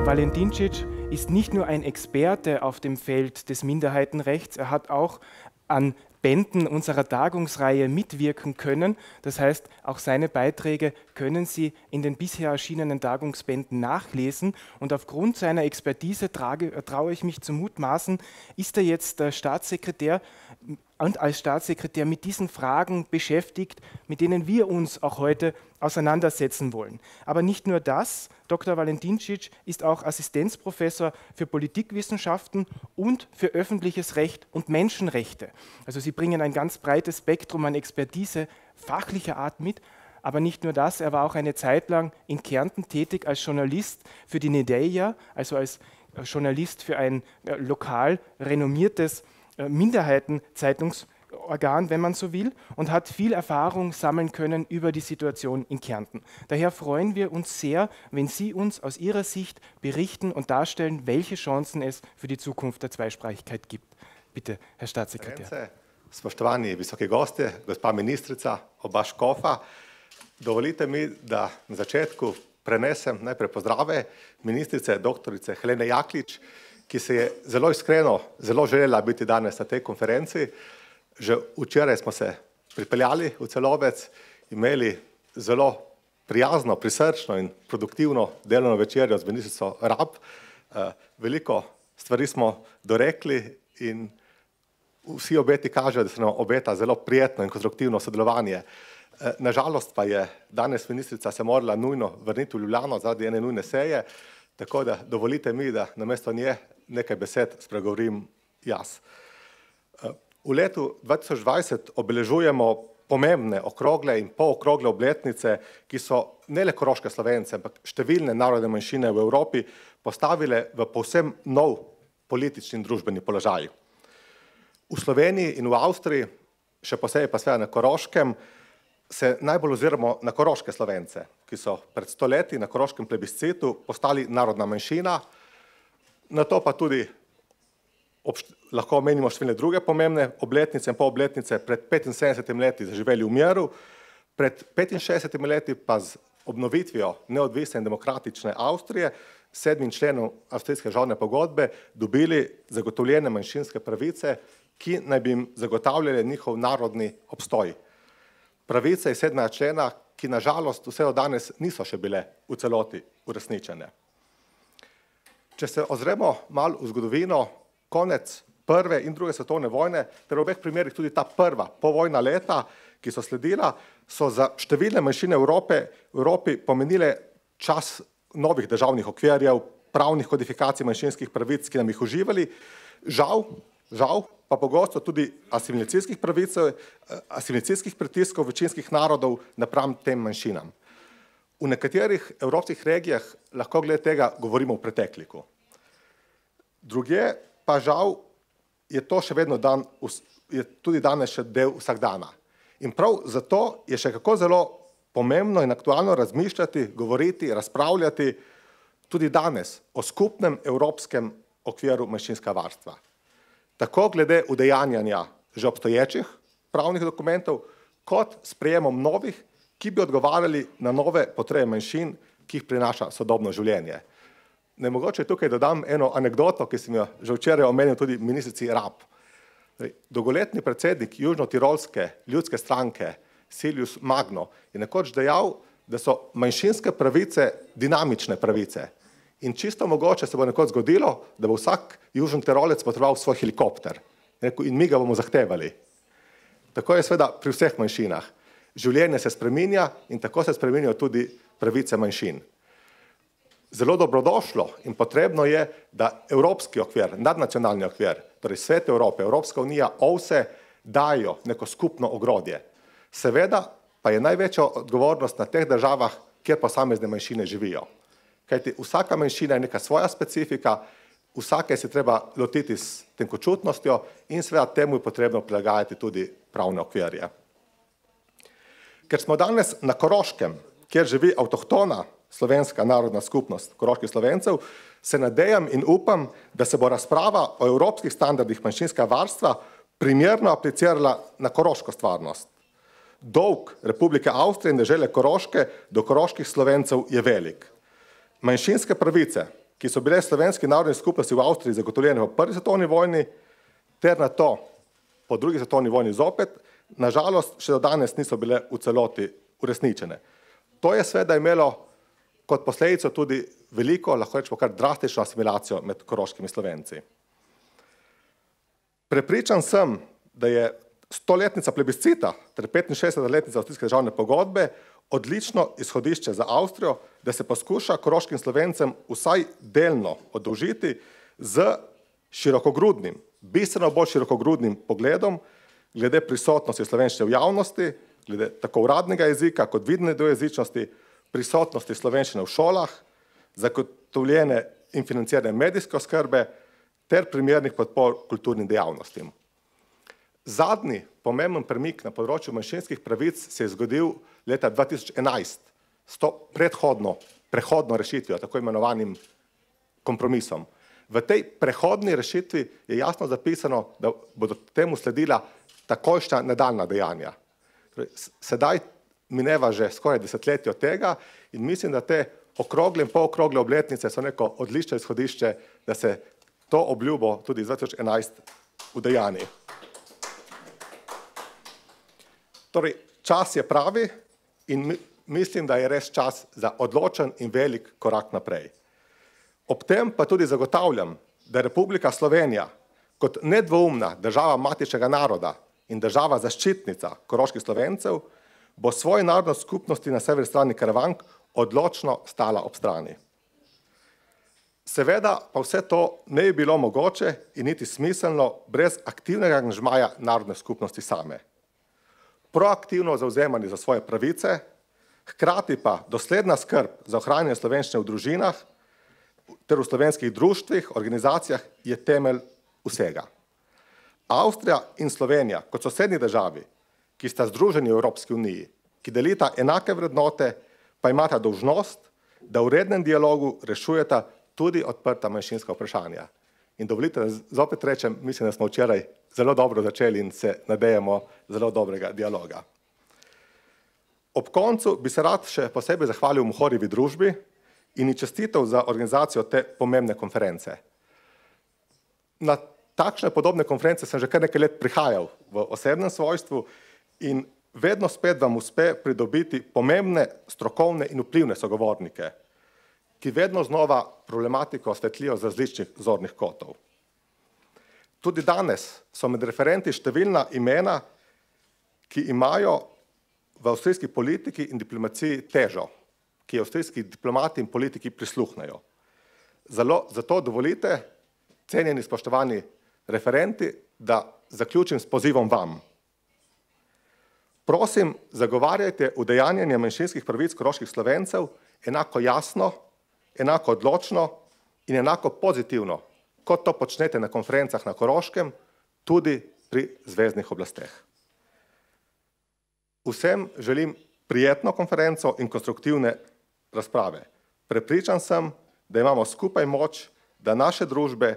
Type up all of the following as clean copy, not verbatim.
Valentincic ist nicht nur ein Experte auf dem Feld des Minderheitenrechts, er hat auch an Bänden unserer Tagungsreihe mitwirken können. Das heißt, auch seine Beiträge können Sie in den bisher erschienenen Tagungsbänden nachlesen. Und aufgrund seiner Expertise traue ich mich zu mutmaßen, ist er jetzt Staatssekretär und als Staatssekretär mit diesen Fragen beschäftigt, mit denen wir uns auch heute auseinandersetzen wollen. Aber nicht nur das, Dr. Valentincic ist auch Assistenzprofessor für Politikwissenschaften und für öffentliches Recht und Menschenrechte. Also Sie bringen ein ganz breites Spektrum an Expertise fachlicher Art mit, aber nicht nur das, er war auch eine Zeit lang in Kärnten tätig als Journalist für die Nedeia, also als Journalist für ein lokal renommiertes Minderheitenzeitungsorgan, wenn man so will, und hat viel Erfahrung sammeln können über die Situation in Kärnten. Daher freuen wir uns sehr, wenn Sie uns aus Ihrer Sicht berichten und darstellen, welche Chancen es für die Zukunft der Zweisprachigkeit gibt. Bitte, Herr Staatssekretär. Spoštovani visoki gostje, gospa ministrica, oba škofa, dovolite mi, da na začetku prenesem najprej pozdrave ministrice doktorice Helene Jaklič, ki se je zelo iskreno, zelo želela biti danes na tej konferenci. Že včeraj smo se pripeljali v Celovec, imeli zelo prijazno, prisrčno in produktivno delovno večerjo z ministrico Rab. Veliko stvari smo dorekli in vsi obeti kažejo, da se nam obeta zelo prijetno in konstruktivno sodelovanje. Nažalost pa je danes ministrica se morala nujno vrniti v Ljubljano zaradi ene nujne seje, tako da dovolite mi, da namesto nje nekaj besed spregovorim jaz. V letu 2020 obeležujemo pomembne okrogle in polokrogle obletnice, ki so ne le koroške Slovence, ampak številne narodne manjšine v Evropi postavile v povsem nov politični in družbeni položaj. V Sloveniji in v Avstriji, še posebej pa seveda na Koroškem, se najbolj oziramo na koroške Slovence, ki so pred stoletji na koroškem plebiscitu postali narodna manjšina, na to pa tudi lahko omenimo številne druge pomembne obletnice in polobletnice, pred 75 leti zaživeli v miru, pred 65 leti pa z obnovitvijo neodvisne in demokratične Avstrije, 7. členom avstrijske državne pogodbe dobili zagotovljene manjšinske pravice, ki naj bi jim zagotavljali njihov narodni obstoj. Pravice iz 7. člena, ki nažalost vse do danes niso še bile v celoti uresničene. Če se ozremo malo v zgodovino, konec prve in druge svetovne vojne, ter v obeh primerih tudi ta prva povojna leta, ki so sledila, so za številne manjšine v Evropi pomenile čas novih državnih okvirjev, pravnih kodifikacij manjšinskih pravic, ki nam jih uživali, žal pa pogosto tudi asimilacijskih pritiskov večinskih narodov napram tem manjšinam. V nekaterih evropskih regijah lahko glede tega govorimo v pretekliku. Drugje pa žal je to še vedno je tudi danes še del vsakdana. In prav zato je še kako zelo pomembno in aktualno razmišljati, govoriti, razpravljati tudi danes o skupnem evropskem okviru manjšinskega varstva. Tako glede udejanjanja že obstoječih pravnih dokumentov, kot sprejemom novih, ki bi odgovarjali na nove potrebe manjšin, ki jih prinaša sodobno življenje. Ne mogoče tukaj dodam eno anekdoto, ki sem jo že včeraj omenil tudi ministrici Rab. Dolgoletni predsednik Južno-Tirolske ljudske stranke Silvius Magno je nekoč dejal, da so manjšinske pravice dinamične pravice. In čisto mogoče se bo nekoč zgodilo, da bo vsak Južni Tirolec potreboval svoj helikopter. In mi ga bomo zahtevali. Tako je seveda pri vseh manjšinah. Življenje se spreminja in tako se spreminjajo tudi pravice manjšin. Zelo dobrodošlo in potrebno je, da evropski okvir, nadnacionalni okvir, torej Svet Evrope, Evropska unija, OVSE dajo neko skupno ogrodje. Seveda pa je največja odgovornost na teh državah, kjer posamezne manjšine živijo. Kajti vsaka manjšina je neka svoja specifika, vsake se treba lotiti s tenkočutnostjo in seveda temu je potrebno prilagajati tudi pravne okvirje. Ker smo danes na Koroškem, kjer živi avtohtona slovenska narodna skupnost koroških Slovencev, se nadejam in upam, da se bo razprava o evropskih standardih manjšinskega varstva primerno aplicirala na koroško stvarnost. Dolg Republike Avstrije in dežele Koroške do koroških Slovencev je velik. Manjšinske pravice ki so bile slovenski narodni skupnosti v Avstriji zagotovljene v prvi svetovni vojni, ter na to po drugi svetovni vojni zopet, nažalost še do danes niso bile v celoti uresničene. To je seveda imelo kot posledico tudi veliko, lahko rečemo kar drastično asimilacijo med koroškimi Slovenci. Prepričan sem, da je 100-letnica plebiscita ter 65-letnica avstrijske državne pogodbe odlično izhodišče za Avstrijo, da se poskuša koroškim Slovencem vsaj delno oddolžiti z širokogrudnim, bistveno bolj širokogrudnim pogledom glede prisotnosti slovenščine v javnosti, glede tako uradnega jezika kot vidne dvojezičnosti, prisotnosti slovenščine v šolah, zagotovljene in financirane medijske oskrbe ter primernih podpor kulturnim dejavnostim. Zadnji pomemben premik na področju manjšinskih pravic se je zgodil leta 2011 s to prehodno rešitvijo, tako imenovanim kompromisom. V tej prehodni rešitvi je jasno zapisano, da bodo temu sledila takojšnja nadaljnja dejanja. Sedaj mineva že skoraj desetletje od tega in mislim, da te okrogle in polokrogle obletnice so neko odlično izhodišče, da se to obljubo tudi iz 2011 udejanji. Torej, čas je pravi in mislim, da je res čas za odločen in velik korak naprej. Ob tem pa tudi zagotavljam, da Republika Slovenija kot nedvoumna država matičnega naroda in država zaščitnica koroških Slovencev bo svoji narodni skupnosti na severni strani Karavank odločno stala ob strani. Seveda pa vse to ne bi bilo mogoče in niti smiselno brez aktivnega angažmaja narodne skupnosti same. Proaktivno zavzemanje za svoje pravice, hkrati pa dosledna skrb za ohranjanje slovenščine v družinah ter v slovenskih društvih, organizacijah je temelj vsega. Avstrija in Slovenija kot sosednji državi, ki sta združeni v Evropski uniji, ki delita enake vrednote, pa imata dolžnost, da v rednem dialogu rešujeta tudi odprta manjšinska vprašanja. In dovolite, da zopet rečem, mislim, da smo včeraj zelo dobro začeli in se nadejamo zelo dobrega dialoga. Ob koncu bi se rad še posebej zahvalil Mohorjevi družbi in ji čestitev za organizacijo te pomembne konference. Na takšne podobne konference sem že kar nekaj let prihajal v osebnem svojstvu in vedno spet vam uspe pridobiti pomembne, strokovne in vplivne sogovornike, ki vedno znova problematiko osvetlijo z različnih zornih kotov. Tudi danes so med referenti številna imena, ki imajo v avstrijski politiki in diplomaciji težo, ki avstrijski diplomati in politiki prisluhnejo. Zato dovolite, cenjeni spoštovani referenti, da zaključim s pozivom vam. Prosim, zagovarjajte udejanjanje manjšinskih pravic koroških Slovencev enako jasno, enako odločno in enako pozitivno, kot to počnete na konferencah na Koroškem, tudi pri zveznih oblasteh. Vsem želim prijetno konferenco in konstruktivne razprave. Prepričan sem, da imamo skupaj moč, da naše družbe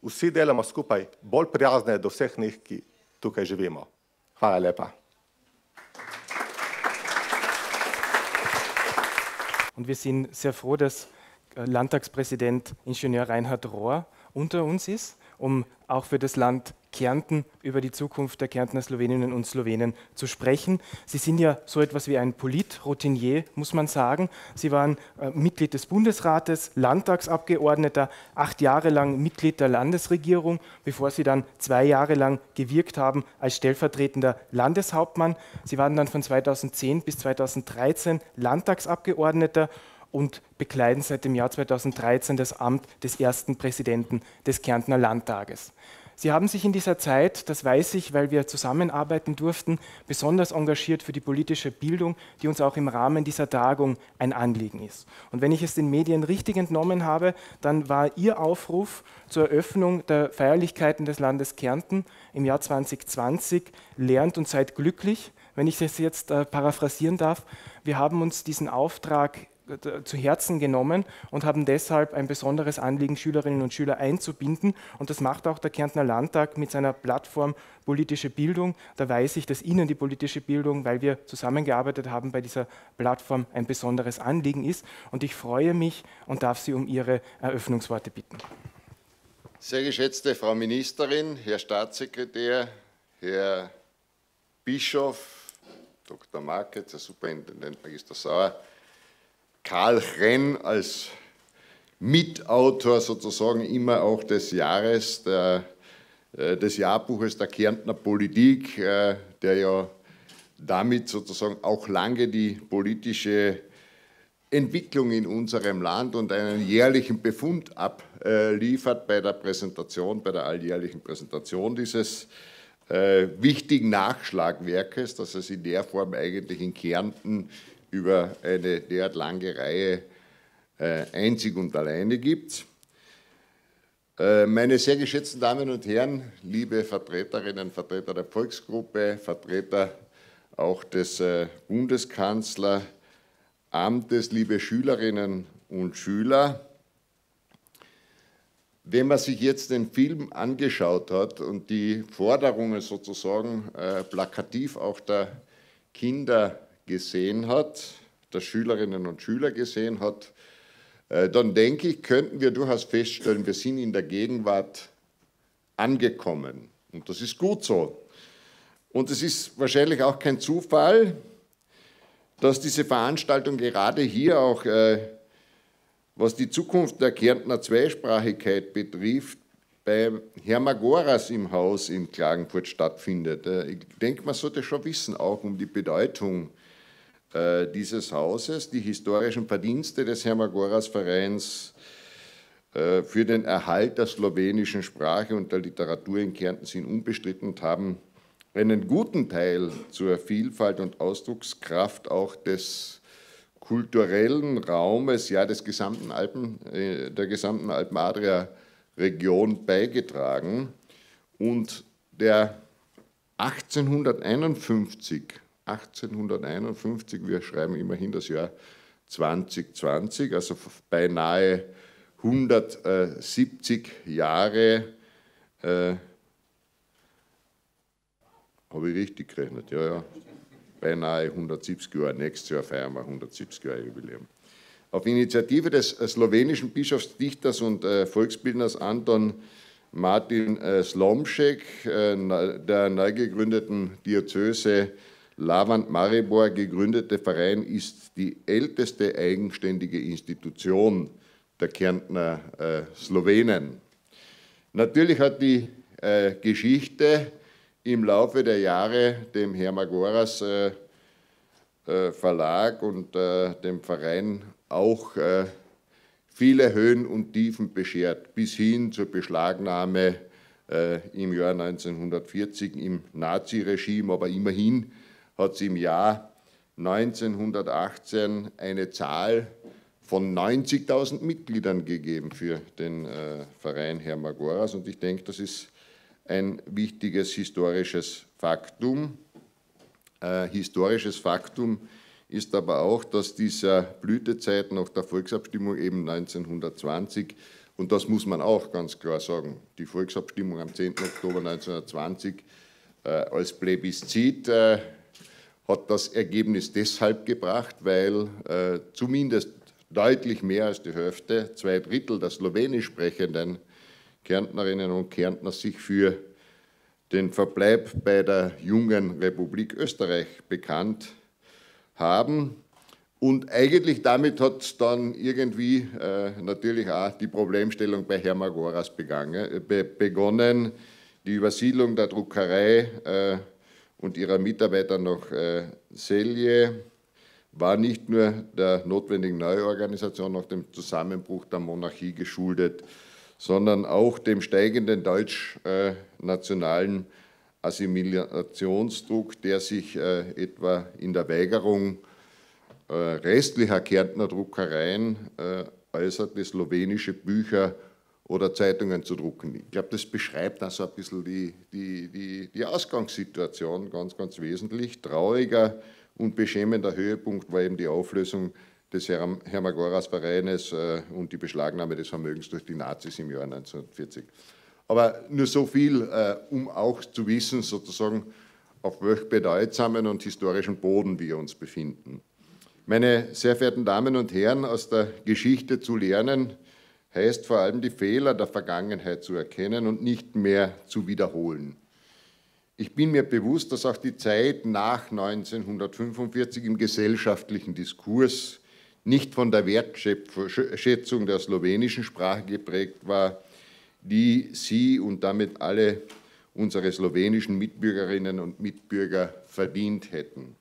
vsi delamo skupaj bolj prijazne do vseh njih, ki tukaj živimo. Hvala lepa. Und wir sind sehr froh, dass Landtagspräsident Ingenieur Reinhard Rohr unter uns ist, um auch für das Land Kärnten über die Zukunft der Kärntner Sloweninnen und Slowenen zu sprechen. Sie sind ja so etwas wie ein Politroutinier, muss man sagen. Sie waren Mitglied des Bundesrates, Landtagsabgeordneter, 8 Jahre lang Mitglied der Landesregierung, bevor Sie dann 2 Jahre lang gewirkt haben als stellvertretender Landeshauptmann. Sie waren dann von 2010 bis 2013 Landtagsabgeordneter und bekleiden seit dem Jahr 2013 das Amt des ersten Präsidenten des Kärntner Landtages. Sie haben sich in dieser Zeit, das weiß ich, weil wir zusammenarbeiten durften, besonders engagiert für die politische Bildung, die uns auch im Rahmen dieser Tagung ein Anliegen ist. Und wenn ich es den Medien richtig entnommen habe, dann war Ihr Aufruf zur Eröffnung der Feierlichkeiten des Landes Kärnten im Jahr 2020, lernt und seid glücklich, wenn ich das jetzt paraphrasieren darf. Wir haben uns diesen Auftrag zu Herzen genommen und haben deshalb ein besonderes Anliegen, Schülerinnen und Schüler einzubinden. Und das macht auch der Kärntner Landtag mit seiner Plattform Politische Bildung. Da weiß ich, dass Ihnen die politische Bildung, weil wir zusammengearbeitet haben bei dieser Plattform, ein besonderes Anliegen ist. Und ich freue mich und darf Sie um Ihre Eröffnungsworte bitten. Sehr geschätzte Frau Ministerin, Herr Staatssekretär, Herr Bischof, Dr. Marketz, Herr Superintendent Magister Sauer, Karl Renn als Mitautor sozusagen immer auch des Jahres, des Jahrbuches der Kärntner Politik, der ja damit sozusagen auch lange die politische Entwicklung in unserem Land und einen jährlichen Befund abliefert bei der Präsentation, bei der alljährlichen Präsentation dieses wichtigen Nachschlagwerkes, das es in der Form eigentlich in Kärnten über eine derart lange Reihe einzig und alleine gibt. Meine sehr geschätzten Damen und Herren, liebe Vertreterinnen, Vertreter der Volksgruppe, Vertreter auch des Bundeskanzleramtes, liebe Schülerinnen und Schüler, wenn man sich jetzt den Film angeschaut hat und die Forderungen sozusagen plakativ auch der Kinder gesehen hat, der Schülerinnen und Schüler gesehen hat, dann denke ich, könnten wir durchaus feststellen, wir sind in der Gegenwart angekommen. Und das ist gut so. Und es ist wahrscheinlich auch kein Zufall, dass diese Veranstaltung gerade hier auch, was die Zukunft der Kärntner Zweisprachigkeit betrifft, bei Hermagoras im Haus in Klagenfurt stattfindet. Ich denke, man sollte schon wissen, auch um die Bedeutung dieses Hauses, die historischen Verdienste des Hermagoras-Vereins für den Erhalt der slowenischen Sprache und der Literatur in Kärnten sind unbestritten und haben einen guten Teil zur Vielfalt und Ausdruckskraft auch des kulturellen Raumes, ja des gesamten der gesamten Alpen-Adria-Region beigetragen. Und der 1851, wir schreiben immerhin das Jahr 2020, also beinahe 170 Jahre, habe ich richtig gerechnet? Ja, beinahe 170 Jahre, nächstes Jahr feiern wir 170 Jahre Jubiläum. Auf Initiative des slowenischen Bischofsdichters und Volksbildners Anton Martin Slomšek, der neu gegründeten Diözese Lavand-Maribor gegründete Verein ist die älteste eigenständige Institution der Kärntner Slowenen. Natürlich hat die Geschichte im Laufe der Jahre dem Hermagoras Verlag und dem Verein auch viele Höhen und Tiefen beschert, bis hin zur Beschlagnahme im Jahr 1940 im Naziregime, aber immerhin hat es im Jahr 1918 eine Zahl von 90.000 Mitgliedern gegeben für den Verein Hermagoras. Und ich denke, das ist ein wichtiges historisches Faktum. Historisches Faktum ist aber auch, dass dieser Blütezeit nach der Volksabstimmung eben 1920, und das muss man auch ganz klar sagen, die Volksabstimmung am 10. Oktober 1920 als Plebiszit hat das Ergebnis deshalb gebracht, weil zumindest deutlich mehr als die Hälfte, 2/3 der slowenisch sprechenden Kärntnerinnen und Kärntner sich für den Verbleib bei der jungen Republik Österreich bekannt haben. Und eigentlich damit hat dann irgendwie natürlich auch die Problemstellung bei Hermagoras begonnen. Die Übersiedlung der Druckerei und ihrer Mitarbeiter nach Celje war nicht nur der notwendigen Neuorganisation nach dem Zusammenbruch der Monarchie geschuldet, sondern auch dem steigenden deutsch-nationalen Assimilationsdruck, der sich etwa in der Weigerung restlicher Kärntner Druckereien äußerte, slowenische Bücher oder Zeitungen zu drucken. Ich glaube, das beschreibt also ein bisschen die Ausgangssituation ganz, ganz wesentlich. Trauriger und beschämender Höhepunkt war eben die Auflösung des Hermagoras-Vereines und die Beschlagnahme des Vermögens durch die Nazis im Jahr 1940. Aber nur so viel, um auch zu wissen, sozusagen, auf welch bedeutsamen und historischen Boden wir uns befinden. Meine sehr verehrten Damen und Herren, aus der Geschichte zu lernen, heißt vor allem die Fehler der Vergangenheit zu erkennen und nicht mehr zu wiederholen. Ich bin mir bewusst, dass auch die Zeit nach 1945 im gesellschaftlichen Diskurs nicht von der Wertschätzung der slowenischen Sprache geprägt war, die Sie und damit alle unsere slowenischen Mitbürgerinnen und Mitbürger verdient hätten.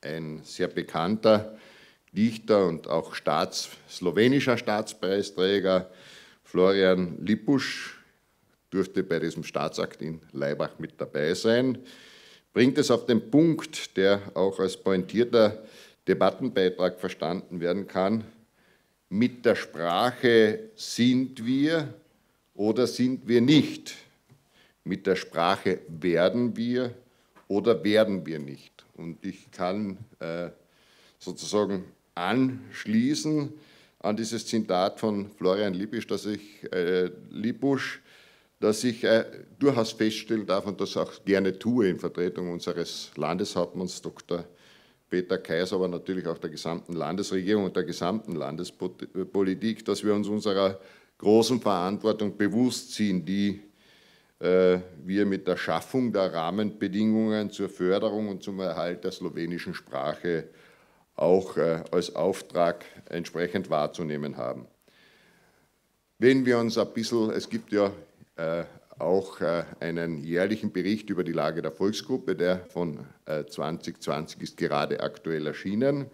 Ein sehr bekannter Dichter und auch slowenischer Staatspreisträger Florian Lippusch durfte bei diesem Staatsakt in Laibach mit dabei sein, bringt es auf den Punkt, der auch als pointierter Debattenbeitrag verstanden werden kann: Mit der Sprache sind wir oder sind wir nicht. Mit der Sprache werden wir oder werden wir nicht. Und ich kann sozusagen anschließen an dieses Zitat von Florian Lippusch, dass ich durchaus feststellen darf und das auch gerne tue in Vertretung unseres Landeshauptmanns Dr. Peter Kaiser, aber natürlich auch der gesamten Landesregierung und der gesamten Landespolitik, dass wir uns unserer großen Verantwortung bewusst sind, die wir mit der Schaffung der Rahmenbedingungen zur Förderung und zum Erhalt der slowenischen Sprache auch als Auftrag entsprechend wahrzunehmen haben. Wenn wir uns ein bisschen, es gibt ja auch einen jährlichen Bericht über die Lage der Volksgruppe, der von 2020 ist gerade aktuell erschienen,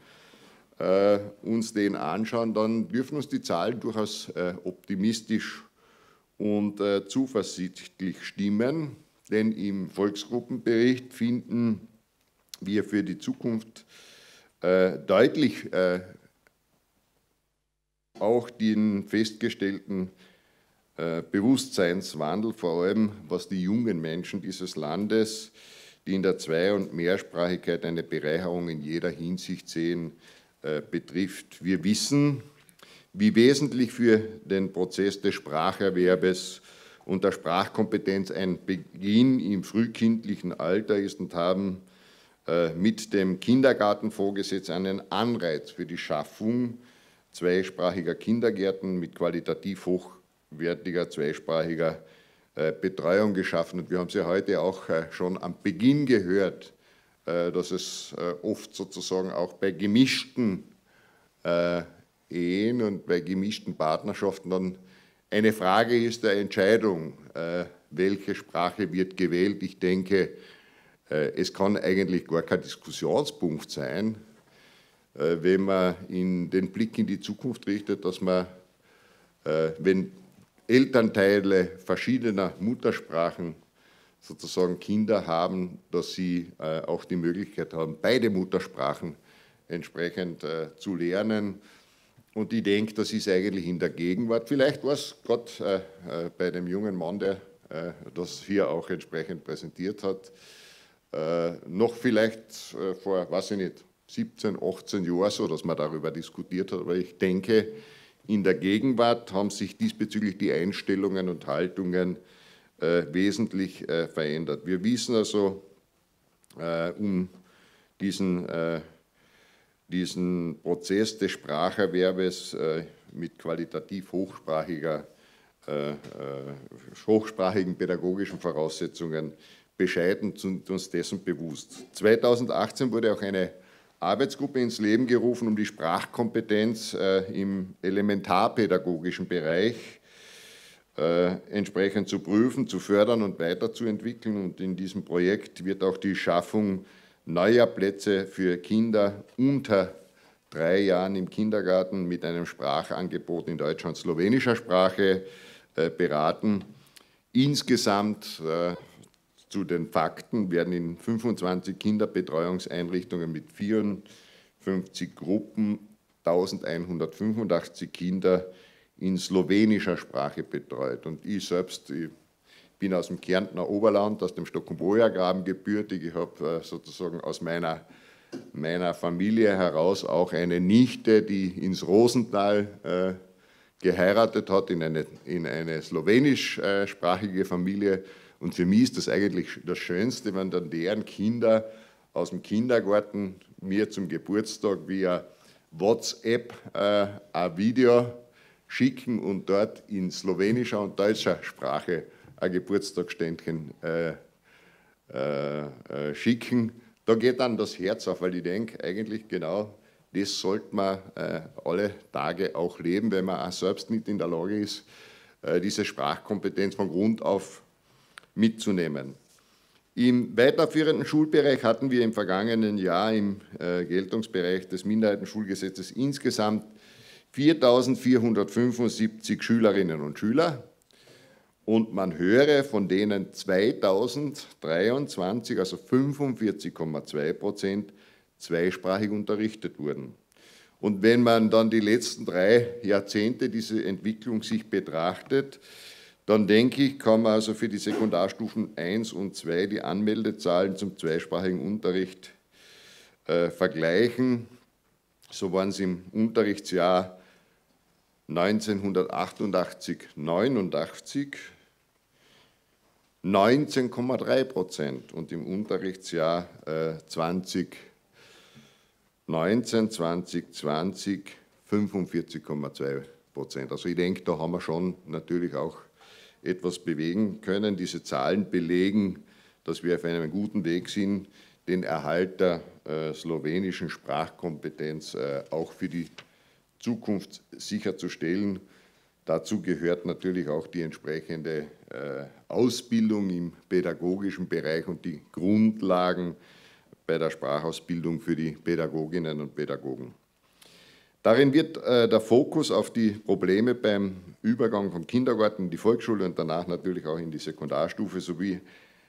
uns den anschauen, dann dürfen uns die Zahlen durchaus optimistisch und zuversichtlich stimmen, denn im Volksgruppenbericht finden wir für die Zukunft deutlich auch den festgestellten Bewusstseinswandel, vor allem was die jungen Menschen dieses Landes, die in der Zwei- und Mehrsprachigkeit eine Bereicherung in jeder Hinsicht sehen, betrifft. Wir wissen, wie wesentlich für den Prozess des Spracherwerbes und der Sprachkompetenz ein Beginn im frühkindlichen Alter ist und haben mit dem Kindergartenvorgesetz einen Anreiz für die Schaffung zweisprachiger Kindergärten mit qualitativ hochwertiger zweisprachiger Betreuung geschaffen. Und wir haben es ja heute auch schon am Beginn gehört, dass es oft sozusagen auch bei gemischten Ehen und bei gemischten Partnerschaften dann eine Frage ist der Entscheidung, welche Sprache wird gewählt. Ich denke, es kann eigentlich gar kein Diskussionspunkt sein, wenn man den Blick in die Zukunft richtet, dass man, wenn Elternteile verschiedener Muttersprachen sozusagen Kinder haben, dass sie auch die Möglichkeit haben, beide Muttersprachen entsprechend zu lernen. Und ich denke, das ist eigentlich in der Gegenwart, vielleicht war es gerade bei dem jungen Mann, der das hier auch entsprechend präsentiert hat, noch vielleicht vor, weiß ich nicht, 17, 18 Jahren so, dass man darüber diskutiert hat. Aber ich denke, in der Gegenwart haben sich diesbezüglich die Einstellungen und Haltungen wesentlich verändert. Wir wissen also um diesen Prozess des Spracherwerbes mit qualitativ hochsprachigen pädagogischen Voraussetzungen Bescheid und sind uns dessen bewusst. 2018 wurde auch eine Arbeitsgruppe ins Leben gerufen, um die Sprachkompetenz im elementarpädagogischen Bereich entsprechend zu prüfen, zu fördern und weiterzuentwickeln. Und in diesem Projekt wird auch die Schaffung neuer Plätze für Kinder unter 3 Jahren im Kindergarten mit einem Sprachangebot in deutscher und slowenischer Sprache beraten. Insgesamt zu den Fakten werden in 25 Kinderbetreuungseinrichtungen mit 54 Gruppen 1185 Kinder in slowenischer Sprache betreut. Und ich selbst, ich bin aus dem Kärntner Oberland, aus dem Stockenboja-Graben gebürtig. Ich habe sozusagen aus meiner meiner Familie heraus auch eine Nichte, die ins Rosental geheiratet hat, in eine slowenischsprachige Familie. Und für mich ist das eigentlich das Schönste, wenn dann deren Kinder aus dem Kindergarten mir zum Geburtstag via WhatsApp ein Video schicken und dort in slowenischer und deutscher Sprache ein Geburtstagsständchen schicken. Da geht dann das Herz auf, weil ich denke, eigentlich genau das sollte man alle Tage auch leben, wenn man auch selbst nicht in der Lage ist, diese Sprachkompetenz von Grund auf mitzunehmen. Im weiterführenden Schulbereich hatten wir im vergangenen Jahr im Geltungsbereich des Minderheitenschulgesetzes insgesamt 4.475 Schülerinnen und Schüler. Und man höre, von denen 2023, also 45,2%, zweisprachig unterrichtet wurden. Und wenn man dann die letzten 3 Jahrzehnte diese Entwicklung sich betrachtet, dann denke ich, kann man also für die Sekundarstufen 1 und 2 die Anmeldezahlen zum zweisprachigen Unterricht vergleichen. So waren es im Unterrichtsjahr 1988, 89 19,3% und im Unterrichtsjahr 2019, 2020 45,2%. Also ich denke, da haben wir schon natürlich auch etwas bewegen können. Diese Zahlen belegen, dass wir auf einem guten Weg sind, den Erhalt der slowenischen Sprachkompetenz auch für die Zukunft sicherzustellen. Dazu gehört natürlich auch die entsprechende Ausbildung im pädagogischen Bereich und die Grundlagen bei der Sprachausbildung für die Pädagoginnen und Pädagogen. Darin wird der Fokus auf die Probleme beim Übergang vom Kindergarten in die Volksschule und danach natürlich auch in die Sekundarstufe sowie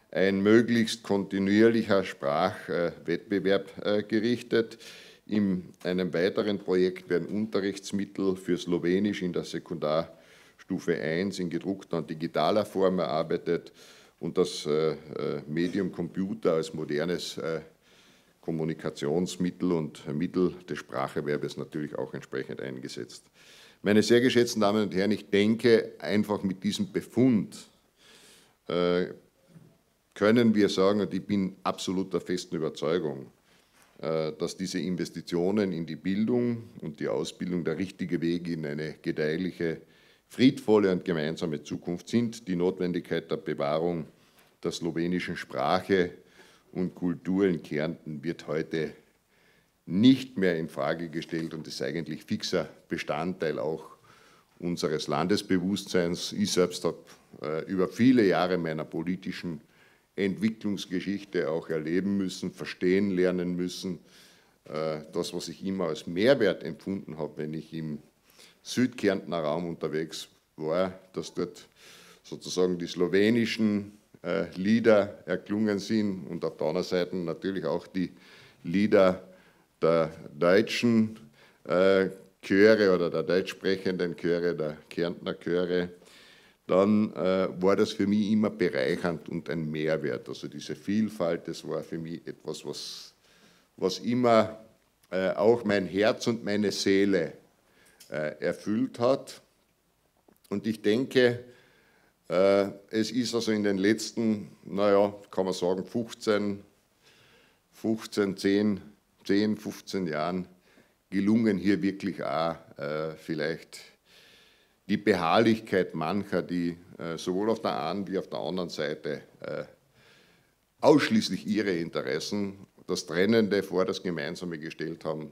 ein möglichst kontinuierlicher Sprachwettbewerb gerichtet. In einem weiteren Projekt werden Unterrichtsmittel für Slowenisch in der Sekundarstufe 1 in gedruckter und digitaler Form erarbeitet und das Medium Computer als modernes Kommunikationsmittel und Mittel des Spracherwerbes natürlich auch entsprechend eingesetzt. Meine sehr geschätzten Damen und Herren, ich denke, einfach mit diesem Befund können wir sagen, und ich bin absolut der festen Überzeugung, dass diese Investitionen in die Bildung und die Ausbildung der richtige Weg in eine gedeihliche, friedvolle und gemeinsame Zukunft sind. Die Notwendigkeit der Bewahrung der slowenischen Sprache und Kultur in Kärnten wird heute nicht mehr in Frage gestellt und ist eigentlich fixer Bestandteil auch unseres Landesbewusstseins. Ich selbst habe über viele Jahre meiner politischen Entwicklungsgeschichte auch erleben müssen, verstehen lernen müssen. Das, was ich immer als Mehrwert empfunden habe, wenn ich im Südkärntner Raum unterwegs war, dass dort sozusagen die slowenischen Lieder erklungen sind und auf der anderen Seite natürlich auch die Lieder der deutschen Chöre oder der deutsch sprechenden Chöre, der Kärntner Chöre, dann war das für mich immer bereichernd und ein Mehrwert. Also diese Vielfalt, das war für mich etwas, was immer auch mein Herz und meine Seele erfüllt hat. Und ich denke, es ist also in den letzten, naja, kann man sagen, 10, 15 Jahren gelungen, hier wirklich auch vielleicht die Beharrlichkeit mancher, die sowohl auf der einen wie auf der anderen Seite ausschließlich ihre Interessen, das Trennende vor das Gemeinsame gestellt haben,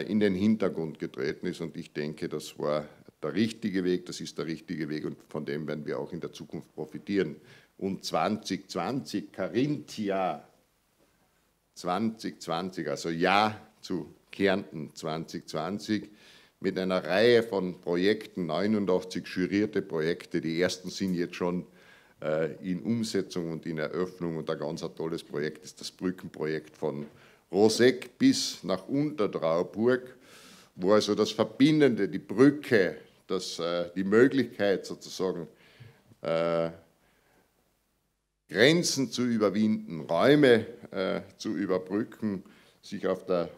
in den Hintergrund getreten ist. Und ich denke, das war der richtige Weg, das ist der richtige Weg und von dem werden wir auch in der Zukunft profitieren. Und 2020, Carinthia 2020, also Ja zu Kärnten 2020, mit einer Reihe von Projekten, 89 jurierte Projekte. Die ersten sind jetzt schon in Umsetzung und in Eröffnung und ein ganz tolles Projekt ist das Brückenprojekt von Roseck bis nach Untertrauburg, wo also das Verbindende, die Brücke, die Möglichkeit sozusagen Grenzen zu überwinden, Räume zu überbrücken, sich auf der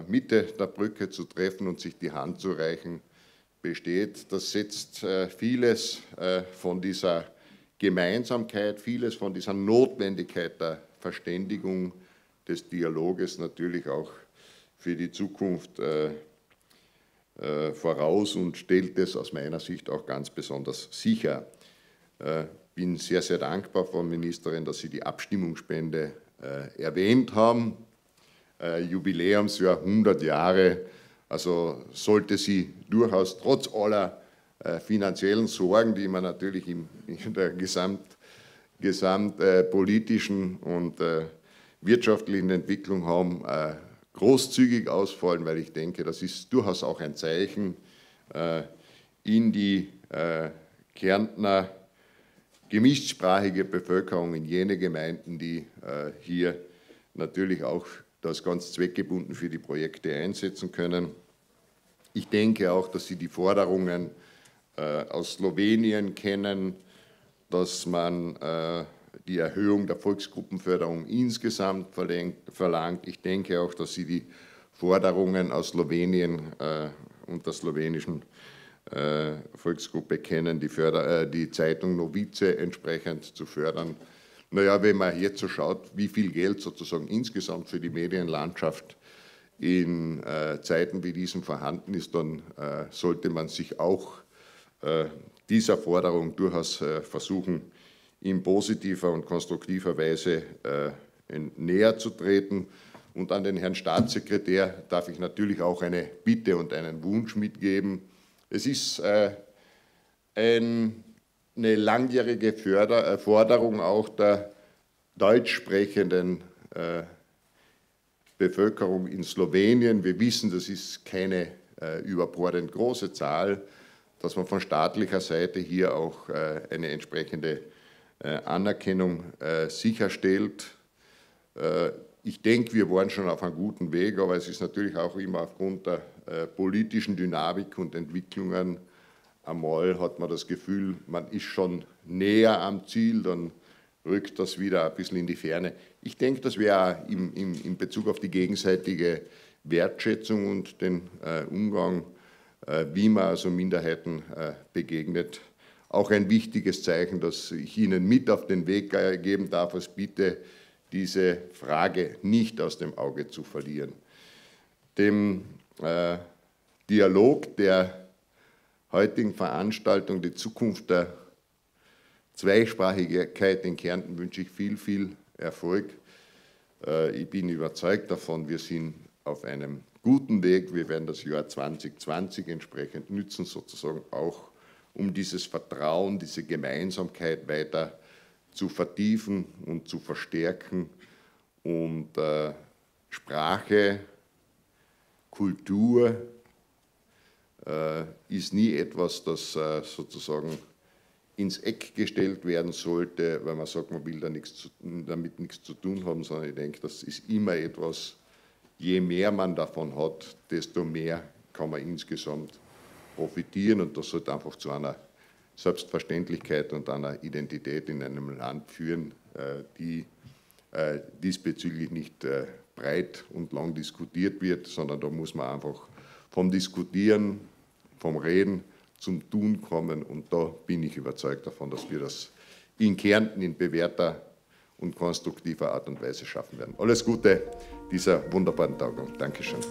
Mitte der Brücke zu treffen und sich die Hand zu reichen, besteht. Das setzt vieles von dieser Gemeinsamkeit, vieles von dieser Notwendigkeit der Verständigung, des Dialoges natürlich auch für die Zukunft voraus und stellt es aus meiner Sicht auch ganz besonders sicher. Ich bin sehr, sehr dankbar, Frau Ministerin, dass Sie die Abstimmungsspende erwähnt haben. Jubiläumsjahr 100 Jahre, also sollte sie durchaus trotz aller finanziellen Sorgen, die man natürlich in der gesamtpolitischen und wirtschaftlichen Entwicklung haben, großzügig ausfallen, weil ich denke, das ist durchaus auch ein Zeichen in die Kärntner gemischtsprachige Bevölkerung, in jene Gemeinden, die hier natürlich auch das ganz zweckgebunden für die Projekte einsetzen können. Ich denke auch, dass Sie die Forderungen aus Slowenien kennen, dass man die Erhöhung der Volksgruppenförderung insgesamt verlangt. Ich denke auch, dass Sie die Forderungen aus Slowenien und der slowenischen Volksgruppe kennen, die Zeitung Novice entsprechend zu fördern. Naja, wenn man jetzt so schaut, wie viel Geld sozusagen insgesamt für die Medienlandschaft in Zeiten wie diesen vorhanden ist, dann sollte man sich auch dieser Forderung durchaus versuchen, in positiver und konstruktiver Weise näher zu treten. Und an den Herrn Staatssekretär darf ich natürlich auch eine Bitte und einen Wunsch mitgeben. Es ist eine langjährige Forderung auch der deutsch sprechenden Bevölkerung in Slowenien. Wir wissen, das ist keine überbordend große Zahl, dass man von staatlicher Seite hier auch eine entsprechende Anerkennung sicherstellt. Ich denke, wir waren schon auf einem guten Weg, aber es ist natürlich auch immer aufgrund der politischen Dynamik und Entwicklungen. Einmal hat man das Gefühl, man ist schon näher am Ziel, dann rückt das wieder ein bisschen in die Ferne. Ich denke, dass wir auch in Bezug auf die gegenseitige Wertschätzung und den Umgang, wie man also Minderheiten begegnet, auch ein wichtiges Zeichen, das ich Ihnen mit auf den Weg geben darf, als Bitte, diese Frage nicht aus dem Auge zu verlieren. Dem Dialog der heutigen Veranstaltung, die Zukunft der Zweisprachigkeit in Kärnten, wünsche ich viel, viel Erfolg. Ich bin überzeugt davon, wir sind auf einem guten Weg. Wir werden das Jahr 2020 entsprechend nützen, sozusagen auch, um dieses Vertrauen, diese Gemeinsamkeit weiter zu vertiefen und zu verstärken. Und Sprache, Kultur ist nie etwas, das sozusagen ins Eck gestellt werden sollte, weil man sagt, man will damit nichts zu tun haben, sondern ich denke, das ist immer etwas, je mehr man davon hat, desto mehr kann man insgesamt profitieren, und das sollte einfach zu einer Selbstverständlichkeit und einer Identität in einem Land führen, die diesbezüglich nicht breit und lang diskutiert wird, sondern da muss man einfach vom Diskutieren, vom Reden zum Tun kommen, und da bin ich überzeugt davon, dass wir das in Kärnten in bewährter und konstruktiver Art und Weise schaffen werden. Alles Gute dieser wunderbaren Tagung. Dankeschön.